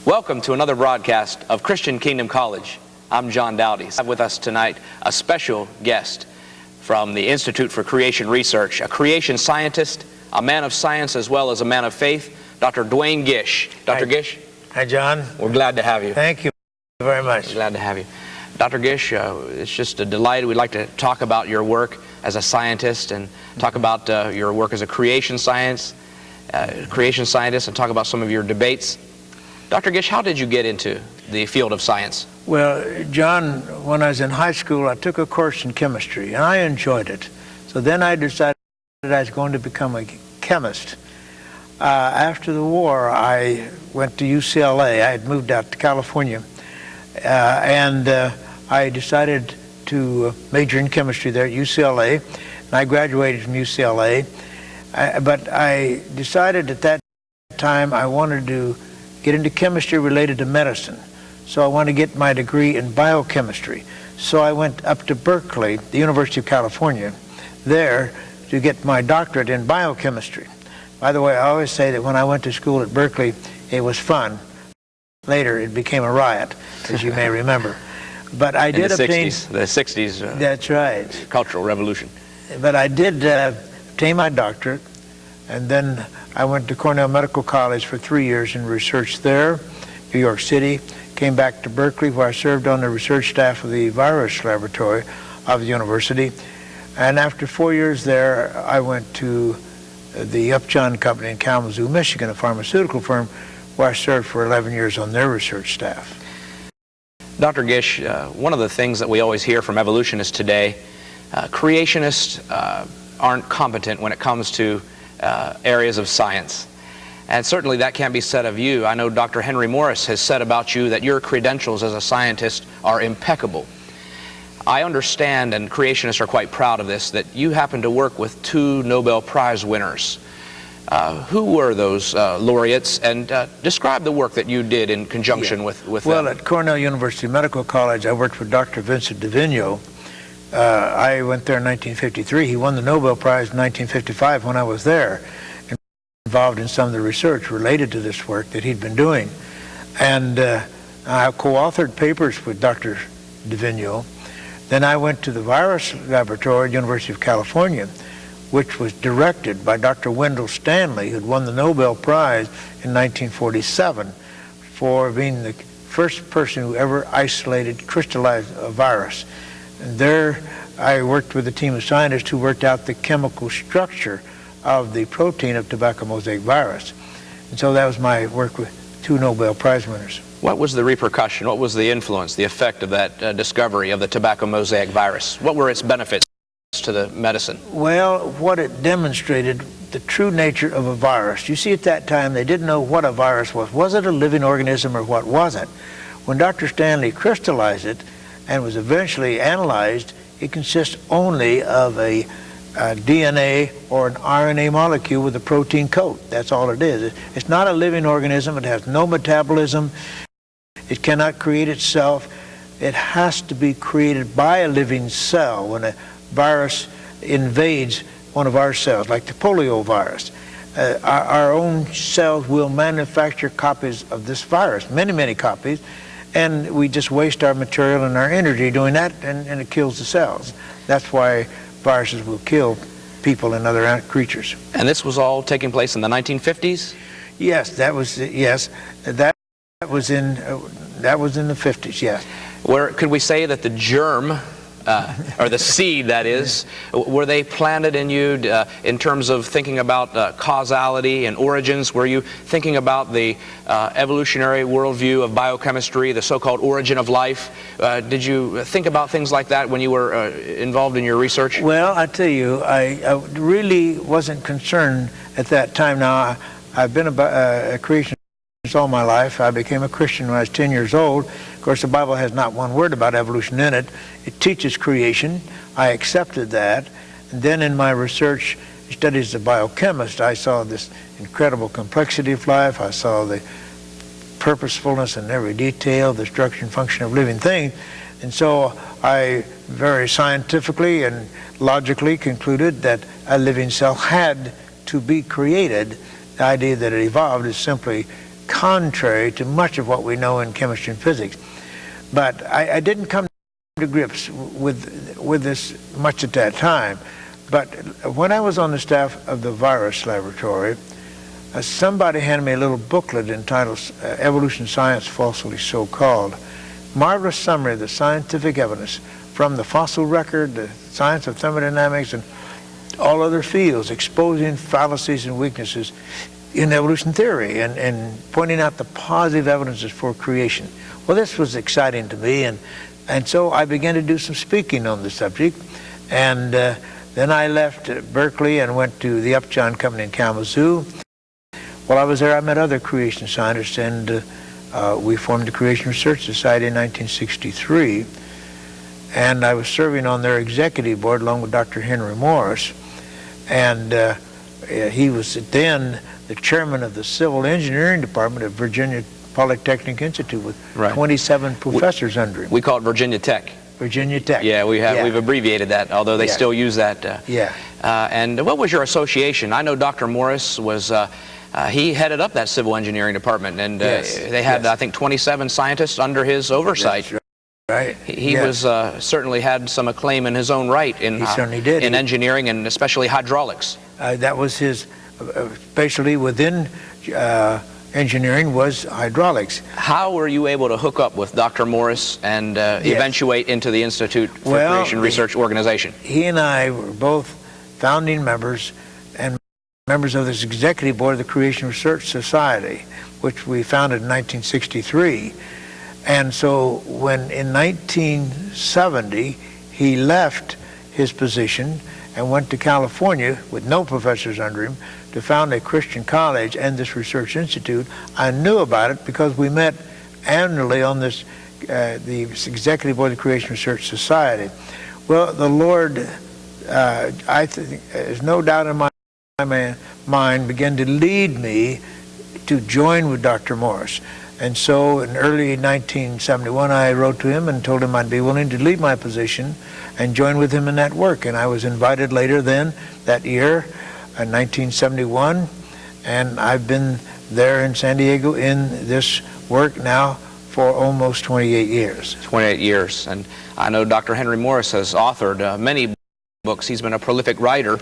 Welcome to another broadcast of Christian Kingdom College. I'm John Doughty. I have with us tonight a special guest from the Institute for Creation Research, a creation scientist, a man of science as well as a man of faith, Dr. Dr Gish. Dr. Gish? Hi, John. We're glad to have you. Thank you very much. We're glad to have you. Dr. Gish, it's just a delight. We'd like to talk about your work as a scientist and talk about your work as a creation scientist and talk about some of your debates. Dr. Gish, how did you get into the field of science? Well, John, when I was in high school, I took a course in chemistry, and I enjoyed it. So then I decided I was going to become a chemist. After the war, I went to UCLA. I had moved out to California, and I decided to major in chemistry there at UCLA, and I graduated from UCLA. But I decided at that time I wanted to get into chemistry related to medicine. So I wanted to get my degree in biochemistry. So I went up to Berkeley, the University of California, there to get my doctorate in biochemistry. By the way, I always say that when I went to school at Berkeley, it was fun. Later, it became a riot, as you may remember. But I did obtain... The 60s. That's right. Cultural Revolution. But I did obtain my doctorate, and then I went to Cornell Medical College for 3 years and researched there, New York City, came back to Berkeley where I served on the research staff of the virus laboratory of the university. And after 4 years there, I went to the Upjohn Company in Kalamazoo, Michigan, a pharmaceutical firm, where I served for 11 years on their research staff. Dr. Gish, one of the things that we always hear from evolutionists today, creationists aren't competent when it comes to areas of science. And certainly that can't be said of you. I know Dr. Henry Morris has said about you that your credentials as a scientist are impeccable. I understand, and creationists are quite proud of this, that you happen to work with 2 Nobel Prize winners. Who were those laureates, and describe the work that you did in conjunction with them. Well, at Cornell University Medical College, I worked with Dr. Vincent Divigno. I went there in 1953. He won the Nobel Prize in 1955 when I was there, involved in some of the research related to this work that he'd been doing. And I co-authored papers with Dr. Divigno. Then I went to the virus laboratory at the University of California, which was directed by Dr. Wendell Stanley, who'd won the Nobel Prize in 1947 for being the first person who ever isolated, crystallized a virus. And there I worked with a team of scientists who worked out the chemical structure of the protein of tobacco mosaic virus. And so that was my work with 2 Nobel Prize winners. What was the repercussion? What was the influence, the effect of that discovery of the tobacco mosaic virus? What were its benefits to the medicine? Well, what it demonstrated, the true nature of a virus. You see, at that time, they didn't know what a virus was. Was it a living organism or what was it? When Dr. Stanley crystallized it and was eventually analyzed, it consists only of a DNA or an RNA molecule with a protein coat. That's all it is. It's not a living organism. It has no metabolism. It cannot create itself. It has to be created by a living cell. When a virus invades one of our cells, like the polio virus, our own cells will manufacture copies of this virus, many, many copies, and we just waste our material and our energy doing that, and it kills the cells. That's why viruses will kill people and other creatures. And this was all taking place in the 1950s? Yes, that was in the 50s. Yes. Where could we say that the germ, or the seed, that is, were they planted in you in terms of thinking about causality and origins? Were you thinking about the evolutionary worldview of biochemistry, the so-called origin of life? Did you think about things like that when you were involved in your research? Well, I tell you, I really wasn't concerned at that time. Now, I've been a creationist all my life. I became a Christian when I was 10 years old. Of course, the Bible has not one word about evolution in it. It teaches creation. I accepted that. And then in my research studies as a biochemist, I saw this incredible complexity of life. I saw the purposefulness in every detail, the structure and function of living things. And so I very scientifically and logically concluded that a living cell had to be created. The idea that it evolved is simply contrary to much of what we know in chemistry and physics. But I didn't come to grips with this much at that time. But when I was on the staff of the virus laboratory, somebody handed me a little booklet entitled Evolution Science, Falsely So Called. Marvelous summary of the scientific evidence from the fossil record, the science of thermodynamics, and all other fields, exposing fallacies and weaknesses in evolution theory and pointing out the positive evidences for creation. Well, this was exciting to me, and so I began to do some speaking on the subject. And then I left Berkeley and went to the Upjohn Company in Kalamazoo. While I was there, I met other creation scientists, and we formed the Creation Research Society in 1963. And I was serving on their executive board along with Dr. Henry Morris. And he was then the chairman of the Civil Engineering Department at Virginia Polytechnic Institute with 27 professors under him. We call it Virginia Tech. Virginia Tech. Yeah, we've abbreviated that, although they still use that. And what was your association? I know Dr. Morris was, he headed up that Civil Engineering Department, and they had, I think, 27 scientists under his oversight. That's right. He was certainly had some acclaim in his own right in, he certainly did. In engineering and especially hydraulics. That was his specialty within engineering, was hydraulics. How were you able to hook up with Dr. Morris and eventuate into the Institute for Creation Research Organization? He and I were both founding members and members of this executive board of the Creation Research Society, which we founded in 1963. And so when in 1970 he left his position and went to California with no professors under him to found a Christian college and this research institute, I knew about it because we met annually on this the executive board of the Creation Research Society. Well, the Lord, I think, there's no doubt in my mind, began to lead me to join with Dr. Morris. And so in early 1971, I wrote to him and told him I'd be willing to leave my position and join with him in that work. And I was invited later then, that year, in 1971, and I've been there in San Diego in this work now for almost 28 years. 28 years. And I know Dr. Henry Morris has authored many books. He's been a prolific writer,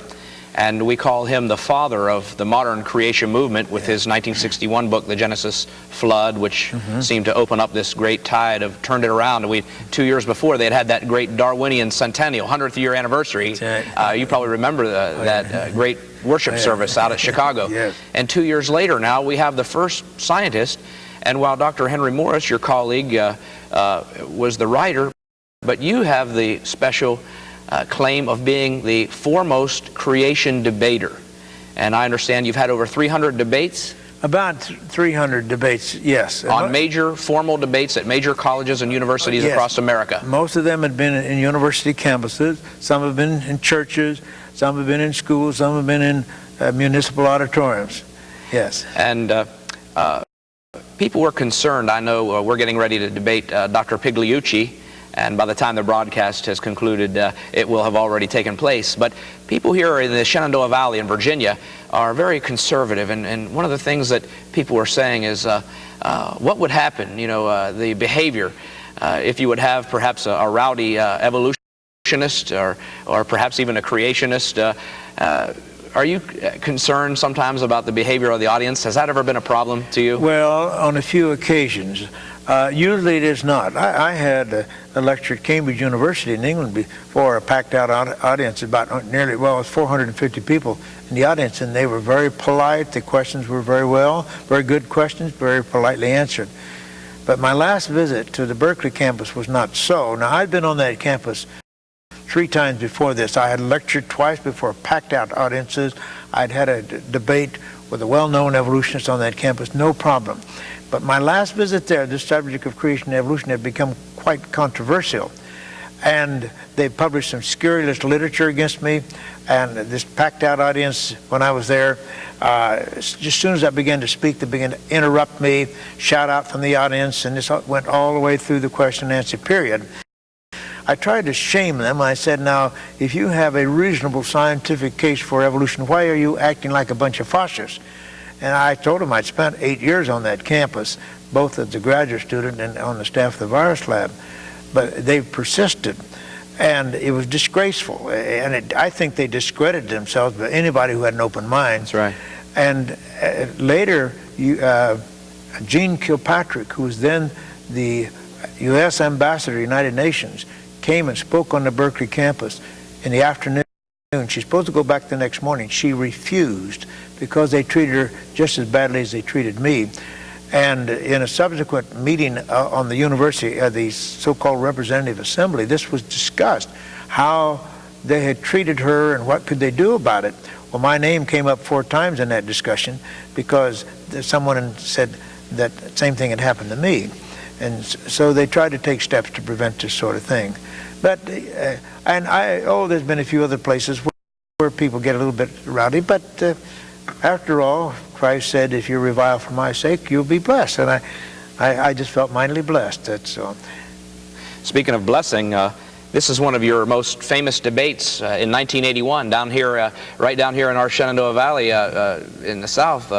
and we call him the father of the modern creation movement with his 1961 book, The Genesis Flood, which seemed to open up this great tide of, turned it around. And 2 years before, they had that great Darwinian centennial, 100th year anniversary. You probably remember that great worship service out at Chicago. And 2 years later now, we have the first scientist. And while Dr. Henry Morris, your colleague, was the writer, but you have the special claim of being the foremost creation debater. And I understand you've had over 300 debates? About 300 debates, yes. On major formal debates at major colleges and universities across America. Most of them have been in university campuses. Some have been in churches. Some have been in schools. Some have been in municipal auditoriums. Yes. And people were concerned. I know we're getting ready to debate Dr. Pigliucci, and by the time the broadcast has concluded, it will have already taken place. But people here in the Shenandoah Valley in Virginia are very conservative, and one of the things that people are saying is, what would happen, the behavior, if you would have perhaps a rowdy evolutionist or perhaps even a creationist. Are you concerned sometimes about the behavior of the audience? Has that ever been a problem to you? Well, on a few occasions. Usually it is not. I had a lecture at Cambridge University in England before a packed out audience, about nearly, well, it was 450 people in the audience, and they were very polite. The questions were very good questions, very politely answered. But my last visit to the Berkeley campus was not so. Now, I'd been on that campus 3 times before this. I had lectured twice before packed out audiences. I'd had a debate with a well-known evolutionist on that campus, no problem. But my last visit there, the subject of creation and evolution had become quite controversial. And they published some scurrilous literature against me. And this packed out audience, when I was there, just as soon as I began to speak, they began to interrupt me, shout out from the audience, and this went all the way through the question and answer period. I tried to shame them. I said, now, if you have a reasonable scientific case for evolution, why are you acting like a bunch of fascists? And I told them I'd spent 8 years on that campus, both as a graduate student and on the staff of the virus lab. But they persisted, and it was disgraceful. And I think they discredited themselves, but anybody who had an open mind. That's right. And later, Gene Kilpatrick, who was then the U.S. ambassador to the United Nations, came and spoke on the Berkeley campus in the afternoon. She's supposed to go back the next morning. She refused because they treated her just as badly as they treated me. And in a subsequent meeting on the university, the so-called representative assembly, this was discussed, how they had treated her and what could they do about it. Well, my name came up 4 times in that discussion because someone said that same thing had happened to me. And so they tried to take steps to prevent this sort of thing. But, there's been a few other places where people get a little bit rowdy, but after all, Christ said, if you revile for my sake, you'll be blessed. And I just felt mightily blessed. That's all. Speaking of blessing, this is one of your most famous debates in 1981, down here, right down here in our Shenandoah Valley in the South,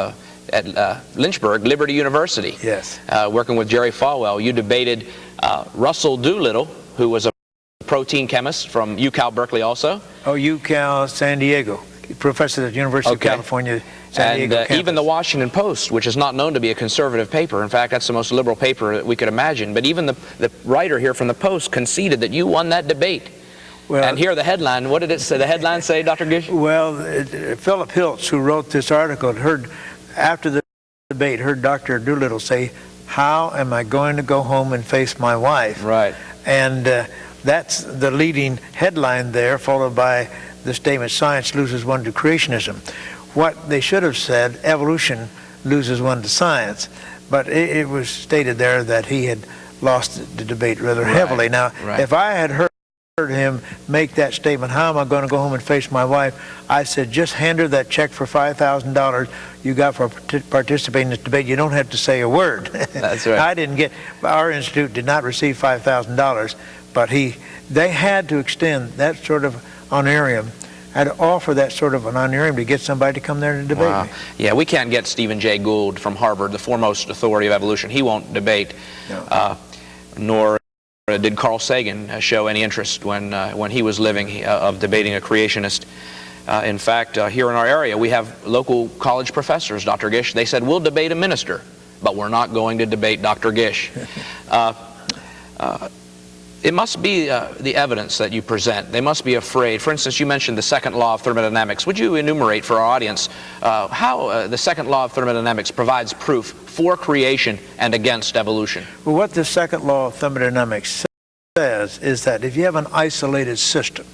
at Lynchburg, Liberty University. Yes. Working with Jerry Falwell. You debated Russell Doolittle, who was a protein chemist from UCal Berkeley also. Oh, UCal San Diego. Professor at the University of California, San Diego campus. Even the Washington Post, which is not known to be a conservative paper. In fact, that's the most liberal paper that we could imagine. But even the writer here from the Post conceded that you won that debate. Well, and here the headline, what did it say? The headline say, Dr. Gish? Well, Philip Hiltz, who wrote this article, after the debate, heard Dr. Doolittle say, how am I going to go home and face my wife? Right. And that's the leading headline there, followed by the statement, science loses one to creationism. What they should have said, evolution loses one to science. But it was stated there that he had lost the debate rather heavily. Now, if I had heard him make that statement, how am I going to go home and face my wife? I said, just hand her that check for $5,000 you got for participating in this debate. You don't have to say a word. That's right. Our institute did not receive $5,000, but they had to extend that sort of honorarium, had to offer that sort of an honorarium to get somebody to come there and debate me. Yeah, we can't get Stephen Jay Gould from Harvard, the foremost authority of evolution. He won't debate, nor did Carl Sagan show any interest when he was living of debating a creationist. In fact, here in our area, we have local college professors, Dr. Gish. They said, we'll debate a minister, but we're not going to debate Dr. Gish. It must be the evidence that you present. They must be afraid. For instance, you mentioned the second law of thermodynamics. Would you enumerate for our audience how the second law of thermodynamics provides proof for creation and against evolution? Well, what the second law of thermodynamics says is that if you have an isolated system,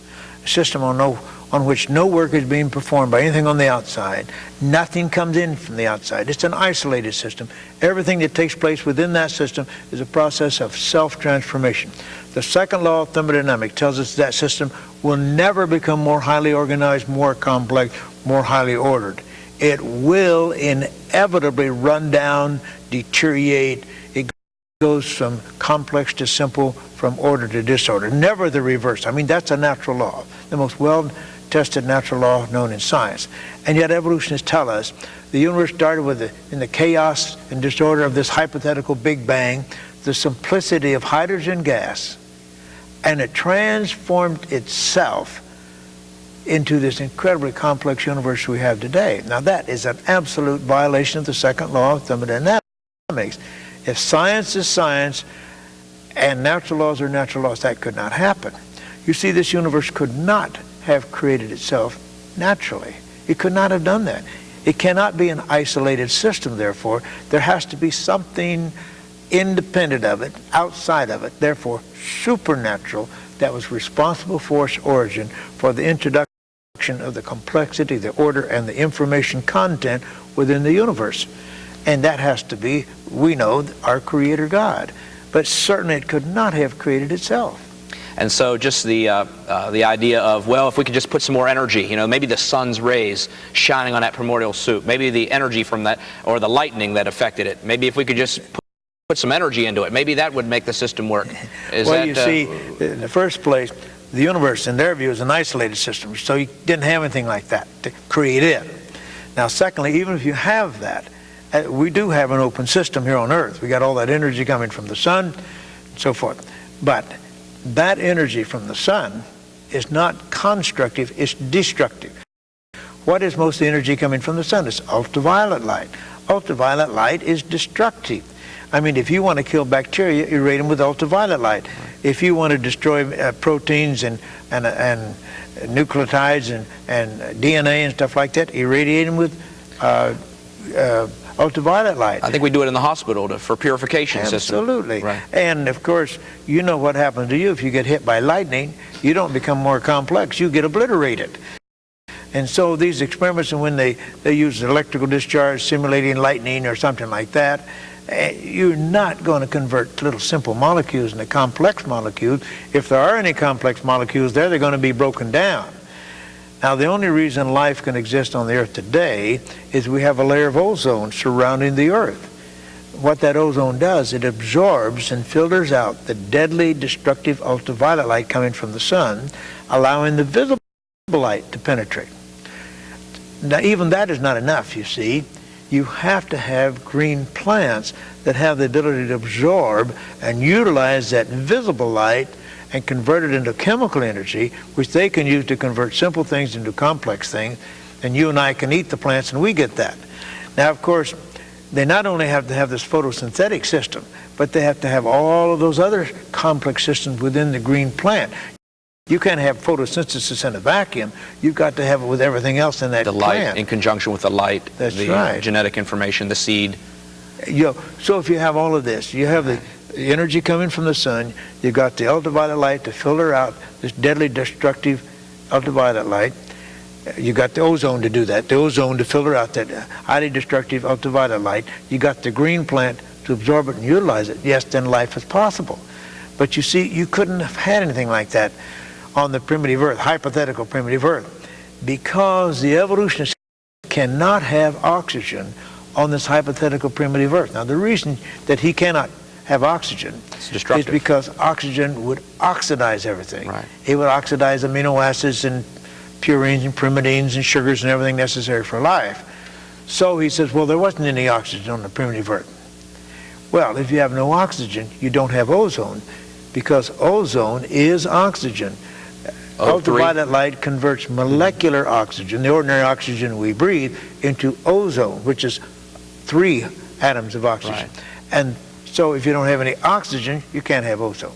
a system on which no work is being performed by anything on the outside, nothing comes in from the outside. It's an isolated system. Everything that takes place within that system is a process of self-transformation. The second law of thermodynamics tells us that system will never become more highly organized, more complex, more highly ordered. It will inevitably run down, deteriorate. It goes from complex to simple, from order to disorder. Never the reverse. I mean, that's a natural law, the most well-tested natural law known in science. And yet evolutionists tell us the universe started in the chaos and disorder of this hypothetical Big Bang, the simplicity of hydrogen gas, and it transformed itself into this incredibly complex universe we have today. Now that is an absolute violation of the second law of thermodynamics. If science is science and natural laws are natural laws, that could not happen. You see, this universe could not have created itself naturally. It could not have done that. It cannot be an isolated system, therefore. There has to be something independent of it, outside of it, therefore supernatural, that was responsible for its origin, for the introduction of the complexity, the order, and the information content within the universe. And that has to be, we know, our Creator God. But certainly it could not have created itself. And so just the idea of, well, if we could just put some more energy, maybe the sun's rays shining on that primordial soup, maybe the energy from that, or the lightning that affected it, maybe if we could just put some energy into it, maybe that would make the system work. You see, in the first place, the universe, in their view, is an isolated system, so you didn't have anything like that to create it. Now, secondly, even if you have that, we do have an open system here on Earth. We got all that energy coming from the sun and so forth. But that energy from the sun is not constructive, it's destructive. What is most of the energy coming from the sun? It's ultraviolet light. Ultraviolet light is destructive. I mean, if you want to kill bacteria, irradiate them with ultraviolet light. If you want to destroy proteins and nucleotides and DNA and stuff like that, irradiate them with ultraviolet light. I think we do it in the hospital for purification system. Absolutely. Right. And of course, you know what happens to you if you get hit by lightning. You don't become more complex, you get obliterated. And so these experiments, and when they use electrical discharge simulating lightning or something like that, you're not going to convert little simple molecules into complex molecules. If there are any complex molecules there, they're going to be broken down. Now, the only reason life can exist on the Earth today is we have a layer of ozone surrounding the Earth. What that ozone does, it absorbs and filters out the deadly, destructive ultraviolet light coming from the sun, allowing the visible light to penetrate. Now, even that is not enough, you see. You have to have green plants that have the ability to absorb and utilize that visible light and convert it into chemical energy, which they can use to convert simple things into complex things, and you and I can eat the plants and we get that. Now, of course, they not only have to have this photosynthetic system, but they have to have all of those other complex systems within the green plant. You can't have photosynthesis in a vacuum. You've got to have it with everything else in that plant. The light in conjunction with the light, that's the right. Genetic information, the seed. So if you have all of this, you have the energy coming from the sun, you've got the ultraviolet light to filter out this deadly destructive ultraviolet light, you got the ozone to do that, the ozone to filter out that highly destructive ultraviolet light, you got the green plant to absorb it and utilize it. Yes, then life is possible. But you see, you couldn't have had anything like that on the primitive Earth, hypothetical primitive Earth, because the evolutionists cannot have oxygen on this hypothetical primitive Earth. Now, the reason that he cannot have oxygen is because oxygen would oxidize everything. Right. It would oxidize amino acids and purines and pyrimidines and sugars and everything necessary for life. So he says, well, there wasn't any oxygen on the primitive Earth. Well, if you have no oxygen, you don't have ozone, because ozone is oxygen. Ultraviolet light converts molecular oxygen, the ordinary oxygen we breathe, into ozone, which is 3 atoms of oxygen. Right. And so if you don't have any oxygen, you can't have ozone.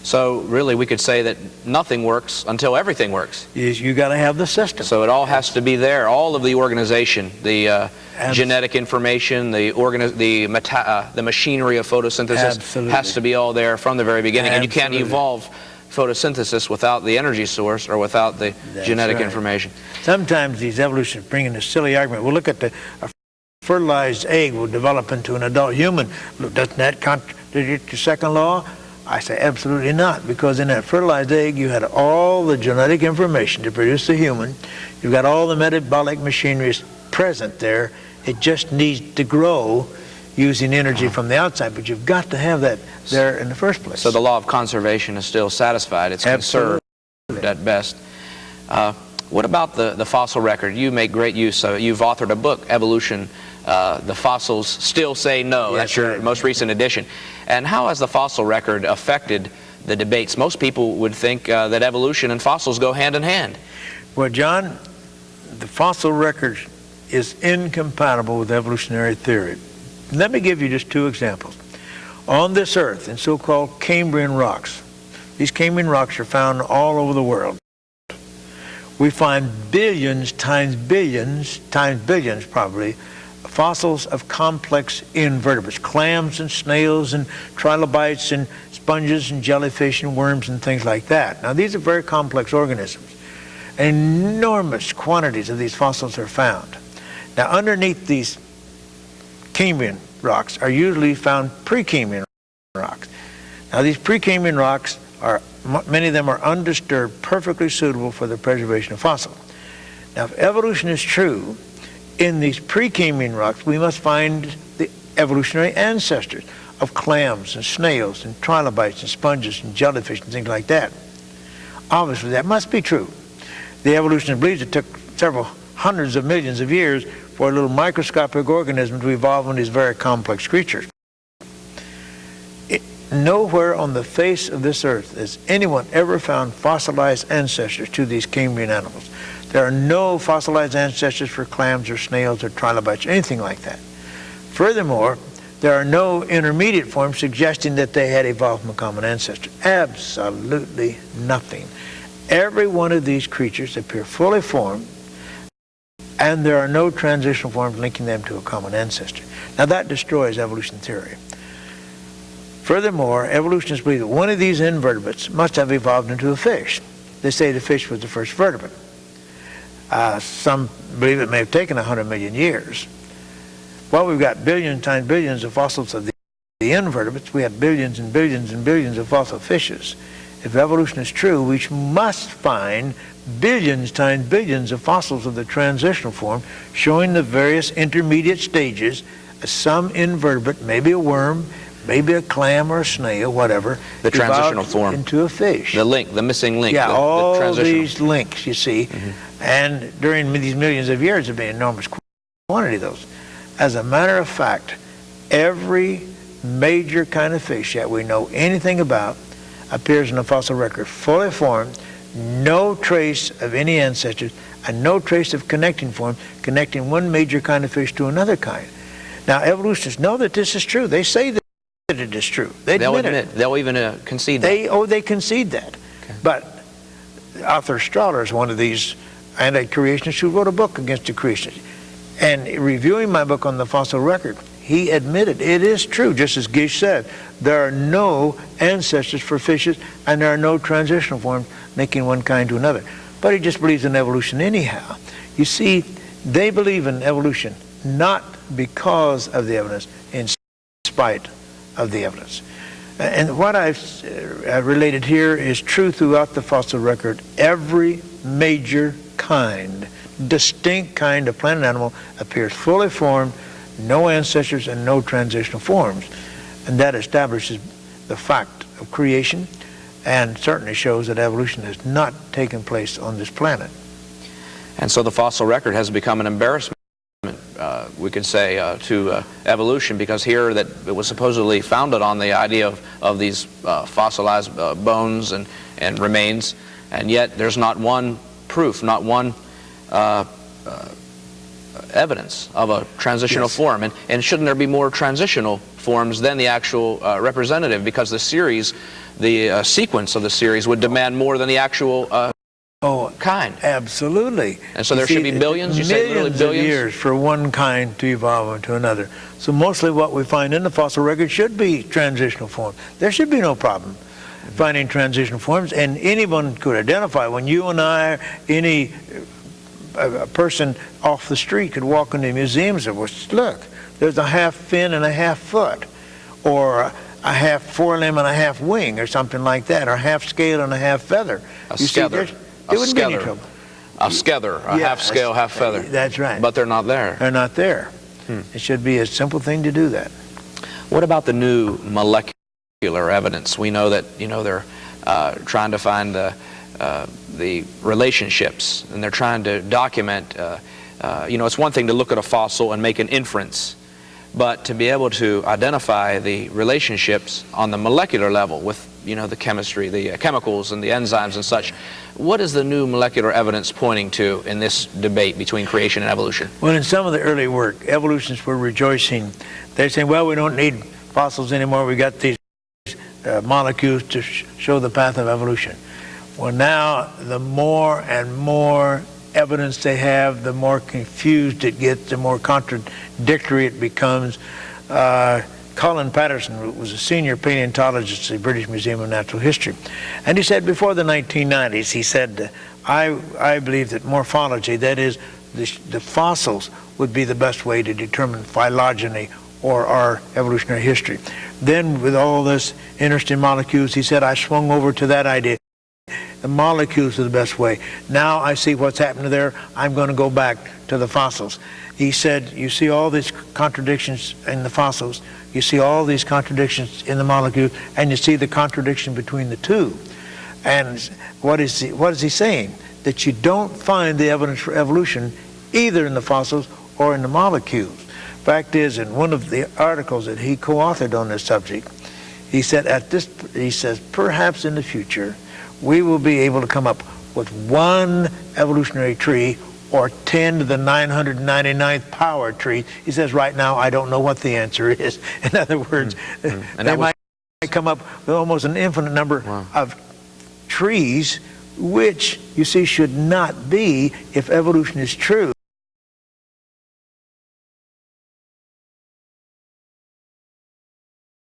So really we could say that nothing works until everything works. You got to have the system. So it all has to be there, all of the organization, the genetic information, the machinery of photosynthesis has to be all there from the very beginning. And you can't evolve photosynthesis without the energy source or without the genetic information. Sometimes these evolutionists bring in a silly argument. We'll look at a fertilized egg will develop into an adult human. Doesn't that contradict the second law? I say absolutely not, because in that fertilized egg you had all the genetic information to produce the human. You've got all the metabolic machinery present there. It just needs to grow using energy from the outside, but you've got to have that there in the first place. So the law of conservation is still satisfied. It's conserved at best. What about the fossil record? You make great use of it. You've authored a book, Evolution. The fossils still say no. Yes, that's your most recent edition. And how has the fossil record affected the debates? Most people would think that evolution and fossils go hand in hand. Well, John, the fossil record is incompatible with evolutionary theory. Let me give you just 2 examples. On this Earth, in so-called Cambrian rocks, these Cambrian rocks are found all over the world. We find billions times billions probably, fossils of complex invertebrates, clams and snails and trilobites and sponges and jellyfish and worms and things like that. Now, these are very complex organisms. Enormous quantities of these fossils are found. Now, underneath these Cambrian rocks are usually found Precambrian rocks. Now, these Precambrian rocks many of them are undisturbed, perfectly suitable for the preservation of fossils. Now, if evolution is true, in these Precambrian rocks, we must find the evolutionary ancestors of clams and snails and trilobites and sponges and jellyfish and things like that. Obviously, that must be true. The evolutionist believes it took several hundreds of millions of years for a little microscopic organism to evolve into these very complex creatures. Nowhere on the face of this earth has anyone ever found fossilized ancestors to these Cambrian animals. There are no fossilized ancestors for clams or snails or trilobites, anything like that. Furthermore, there are no intermediate forms suggesting that they had evolved from a common ancestor. Absolutely nothing. Every one of these creatures appear fully formed, and there are no transitional forms linking them to a common ancestor. Now that destroys evolution theory. Furthermore, evolutionists believe that one of these invertebrates must have evolved into a fish. They say the fish was the first vertebrate. Some believe it may have taken 100 million years. Well, we've got billions times billions of fossils of the invertebrates. We have billions and billions and billions of fossil fishes. If evolution is true, we must find billions times billions of fossils of the transitional form showing the various intermediate stages of some invertebrate, maybe a worm, maybe a clam or a snail, whatever, the transitional form into a fish. The link, the missing link. Yeah, all the these links, you see. And during these millions of years, there have been an enormous quantity of those. As a matter of fact, every major kind of fish that we know anything about appears in the fossil record, fully formed, no trace of any ancestors, and no trace of connecting form, connecting one major kind of fish to another kind. Now, evolutionists know that this is true. They say that it is true. They'll admit it. They'll even concede that. They concede that. Okay. But Arthur Strahler is one of these anti-creationists who wrote a book against the creationists. And reviewing my book on the fossil record, he admitted it is true, just as Gish said. There are no ancestors for fishes, and there are no transitional forms linking one kind to another. But he just believes in evolution anyhow. You see, they believe in evolution not because of the evidence, in spite of the evidence. And what I've related here is true throughout the fossil record. Every major kind, distinct kind of plant and animal appears fully formed, no ancestors and no transitional forms. And that establishes the fact of creation and certainly shows that evolution has not taken place on this planet. And so the fossil record has become an embarrassment, we could say, to evolution, because here that it was supposedly founded on the idea of these fossilized bones and remains, and yet there's not one proof, not one evidence of a transitional form. And shouldn't there be more transitional forms than the actual representative, because the series, the sequence of the series would demand more than the actual kind. Absolutely. And so there should be billions, you say literally billions? Millions of years for one kind to evolve into another. So mostly what we find in the fossil record should be transitional forms. There should be no problem finding transitional forms, and anyone could identify. When you and I, any a person off the street could walk into museums and look, there's a half fin and a half foot, or a half forelimb and a half wing, or something like that, or a half scale and a half feather. A scatter. There wouldn't be any trouble. A scatter, a half scale, half feather. That's right. But they're not there. They're not there. It should be a simple thing to do that. What about the new molecular evidence? We know that, they're trying to find the relationships, and they're trying to document, it's one thing to look at a fossil and make an inference, but to be able to identify the relationships on the molecular level with, the chemistry, the chemicals and the enzymes and such. What is the new molecular evidence pointing to in this debate between creation and evolution? Well, in some of the early work, evolutionists were rejoicing. They're saying, well, we don't need fossils anymore. We got these molecules to show the path of evolution. Well, now, the more and more evidence they have, the more confused it gets, the more contradictory it becomes. Colin Patterson was a senior paleontologist at the British Museum of Natural History. And he said before the 1990s, he said, I believe that morphology, that is, the fossils, would be the best way to determine phylogeny or our evolutionary history. Then with all this interest in molecules, he said, I swung over to that idea. The molecules are the best way. Now I see what's happened there. I'm going to go back to the fossils. He said, you see all these contradictions in the fossils, you see all these contradictions in the molecules, and you see the contradiction between the two. And what is he saying? That you don't find the evidence for evolution either in the fossils or in the molecules. Fact is, in one of the articles that he co-authored on this subject, he said he says, perhaps in the future, we will be able to come up with one evolutionary tree or 10 to the 999th power tree. He says, right now, I don't know what the answer is. In other words, they might come up with almost an infinite number of trees, which, you see, should not be if evolution is true.